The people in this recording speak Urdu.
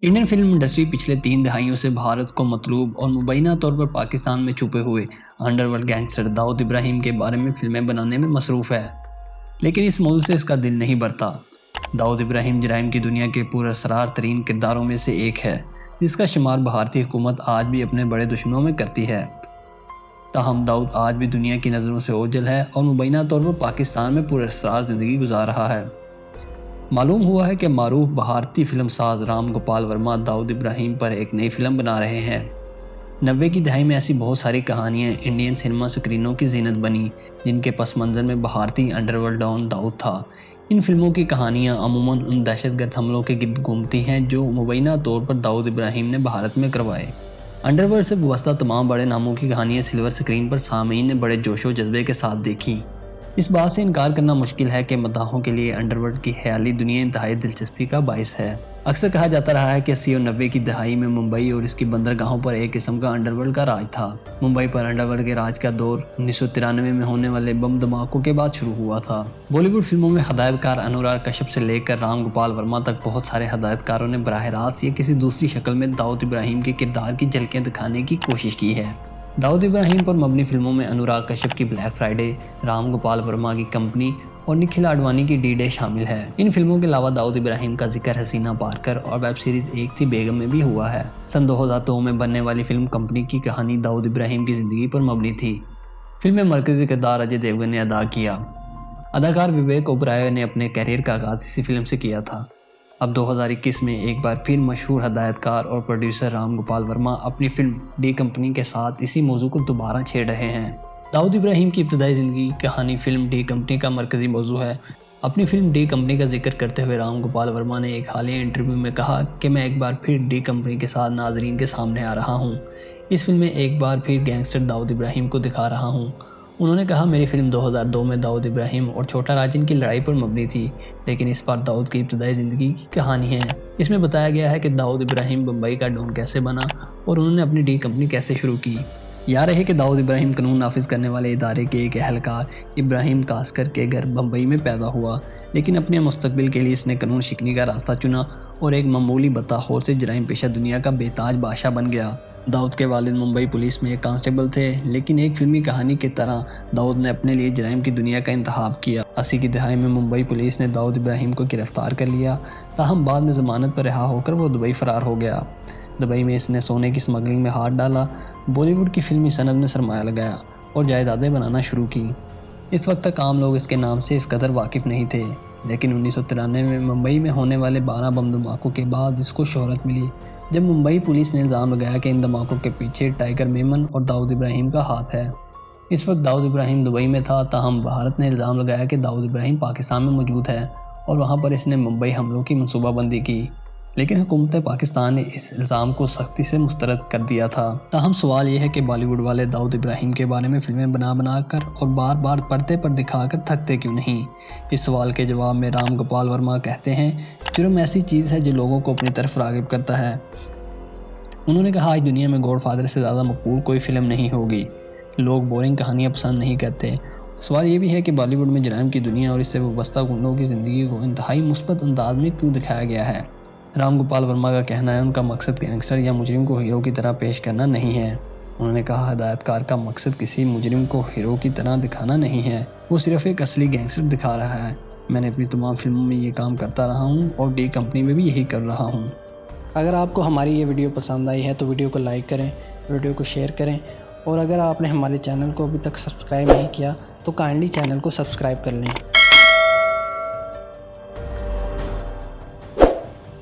انڈین فلم انڈسٹری پچھلے 3 دہائیوں سے بھارت کو مطلوب اور مبینہ طور پر پاکستان میں چھپے ہوئے انڈرورلڈ گینگسٹر داؤد ابراہیم کے بارے میں فلمیں بنانے میں مصروف ہے، لیکن اس موضوع سے اس کا دل نہیں بھرتا۔ داؤد ابراہیم جرائم کی دنیا کے پراسرار ترین کرداروں میں سے ایک ہے، جس کا شمار بھارتی حکومت آج بھی اپنے بڑے دشمنوں میں کرتی ہے۔ تاہم داؤد آج بھی دنیا کی نظروں سے اوجھل ہے اور مبینہ طور پر پاکستان میں پراسرار زندگی گزار رہا ہے۔ معلوم ہوا ہے کہ معروف بھارتی فلم ساز رام گوپال ورما داؤد ابراہیم پر ایک نئی فلم بنا رہے ہیں۔ 90 کی دہائی میں ایسی بہت ساری کہانیاں انڈین سنیما سکرینوں کی زینت بنی جن کے پس منظر میں بھارتی انڈرورلڈ ڈان داؤد تھا۔ ان فلموں کی کہانیاں عموماً ان دہشت گرد حملوں کے گرد گھومتی ہیں جو مبینہ طور پر داؤد ابراہیم نے بھارت میں کروائے۔ انڈرورلڈ سے وابستہ تمام بڑے ناموں کی کہانیاں سلور سکرین پر سامعین نے بڑے جوش و جذبے کے ساتھ دیکھی۔ اس بات سے انکار کرنا مشکل ہے کہ مداحوں کے لیے انڈرورلڈ کی خیالی دنیا انتہائی دلچسپی کا باعث ہے۔ اکثر کہا جاتا رہا ہے کہ 80 اور 90 کی دہائی میں ممبئی اور اس کی بندرگاہوں پر ایک قسم کا انڈرورلڈ کا راج تھا۔ ممبئی پر انڈرورلڈ کے راج کا دور 1993 میں ہونے والے بم دھماکوں کے بعد شروع ہوا تھا۔ بالی ووڈ فلموں میں ہدایت کار انوراگ کشیپ سے لے کر رام گوپال ورما تک بہت سارے ہدایت کاروں نے براہ راست یا کسی دوسری شکل میں داؤد ابراہیم کے کردار کی جھلکیاں دکھانے کی کوشش کی ہے۔ داؤد ابراہیم پر مبنی فلموں میں انوراگ کشیپ کی بلیک فرائیڈے، رام گوپال ورما کی کمپنی اور نکھل آڈوانی کی ڈی ڈے شامل ہے۔ ان فلموں کے علاوہ داؤد ابراہیم کا ذکر حسینہ پارکر اور ویب سیریز ایک تھی بیگم میں بھی ہوا ہے۔ سن 2002 میں بننے والی فلم کمپنی کی کہانی داؤد ابراہیم کی زندگی پر مبنی تھی۔ فلم میں مرکزی کردار اجے دیوگن نے ادا کیا۔ اداکار وویک اوبرائے نے اپنے کیریئر کا آغاز اسی فلم سے کیا تھا۔ اب 2021 میں ایک بار پھر مشہور ہدایت کار اور پروڈیوسر رام گوپال ورما اپنی فلم ڈی کمپنی کے ساتھ اسی موضوع کو دوبارہ چھیڑ رہے ہیں۔ داؤد ابراہیم کی ابتدائی زندگی کی کہانی فلم ڈی کمپنی کا مرکزی موضوع ہے۔ اپنی فلم ڈی کمپنی کا ذکر کرتے ہوئے رام گوپال ورما نے ایک حالیہ انٹرویو میں کہا کہ میں ایک بار پھر ڈی کمپنی کے ساتھ ناظرین کے سامنے آ رہا ہوں۔ اس فلم میں ایک بار پھر گینگسٹر داؤد ابراہیم کو دکھا رہا ہوں۔ انہوں نے کہا میری فلم 2002 میں داؤد ابراہیم اور چھوٹا راجن کی لڑائی پر مبنی تھی، لیکن اس بار داؤد کی ابتدائی زندگی کی کہانی ہے۔ اس میں بتایا گیا ہے کہ داؤد ابراہیم بمبئی کا ڈون کیسے بنا اور انہوں نے اپنی ڈی کمپنی کیسے شروع کی۔ یاد رہے کہ داؤد ابراہیم قانون نافذ کرنے والے ادارے کے ایک اہلکار ابراہیم کاسکر کے گھر بمبئی میں پیدا ہوا، لیکن اپنے مستقبل کے لیے اس نے قانون شکنی کا راستہ چنا اور ایک معمولی بطاخور سے جرائم پیشہ دنیا کا بے تاج بادشاہ بن گیا۔ داؤد کے والد ممبئی پولیس میں ایک کانسٹیبل تھے، لیکن ایک فلمی کہانی کی طرح داؤد نے اپنے لیے جرائم کی دنیا کا انتخاب کیا۔ 80 کی دہائی میں ممبئی پولیس نے داؤد ابراہیم کو گرفتار کر لیا، تاہم بعد میں ضمانت پر رہا ہو کر وہ دبئی فرار ہو گیا۔ دبئی میں اس نے سونے کی اسمگلنگ میں ہاتھ ڈالا، بالی ووڈ کی فلمی صنعت میں سرمایہ لگایا اور جائیدادیں بنانا شروع کی۔ اس وقت تک عام لوگ اس کے نام سے اس قدر واقف نہیں تھے، لیکن 1993 میں ممبئی میں ہونے والے 12 بم دھماکوں کے بعد اس کو شہرت ملی، جب ممبئی پولیس نے الزام لگایا کہ ان دھماکوں کے پیچھے ٹائیگر میمن اور داؤد ابراہیم کا ہاتھ ہے۔ اس وقت داؤد ابراہیم دبئی میں تھا، تاہم بھارت نے الزام لگایا کہ داؤد ابراہیم پاکستان میں موجود ہے اور وہاں پر اس نے ممبئی حملوں کی منصوبہ بندی کی، لیکن حکومت پاکستان نے اس الزام کو سختی سے مسترد کر دیا تھا۔ تاہم سوال یہ ہے کہ بالی ووڈ والے داؤد ابراہیم کے بارے میں فلمیں بنا کر اور بار بار پردے پر دکھا کر تھکتے کیوں نہیں؟ اس سوال کے جواب میں رام گوپال ورما کہتے ہیں جرم ایسی چیز ہے جو لوگوں کو اپنی طرف راغب کرتا ہے۔ انہوں نے کہا آج دنیا میں گاڈ فادر سے زیادہ مقبول کوئی فلم نہیں ہوگی۔ لوگ بورنگ کہانیاں پسند نہیں کرتے۔ سوال یہ بھی ہے کہ بالی ووڈ میں جرائم کی دنیا اور اس سے وابستہ گنڈوں کی زندگی کو انتہائی مثبت انداز میں کیوں دکھایا گیا ہے؟ رام گوپال ورما کا کہنا ہے ان کا مقصد گینگسٹر یا مجرم کو ہیرو کی طرح پیش کرنا نہیں ہے۔ انہوں نے کہا ہدایت کار کا مقصد کسی مجرم کو ہیرو کی طرح دکھانا نہیں ہے، وہ صرف ایک اصلی گینگسٹر دکھا رہا ہے۔ میں نے اپنی تمام فلموں میں یہ کام کرتا رہا ہوں اور ڈی کمپنی میں بھی یہی کر رہا ہوں۔ اگر آپ کو ہماری یہ ویڈیو پسند آئی ہے تو ویڈیو کو لائک کریں، ویڈیو کو شیئر کریں، اور اگر آپ نے ہمارے چینل کو ابھی تک سبسکرائب نہیں کیا تو کائنڈلی چینل کو سبسکرائب کر لیں۔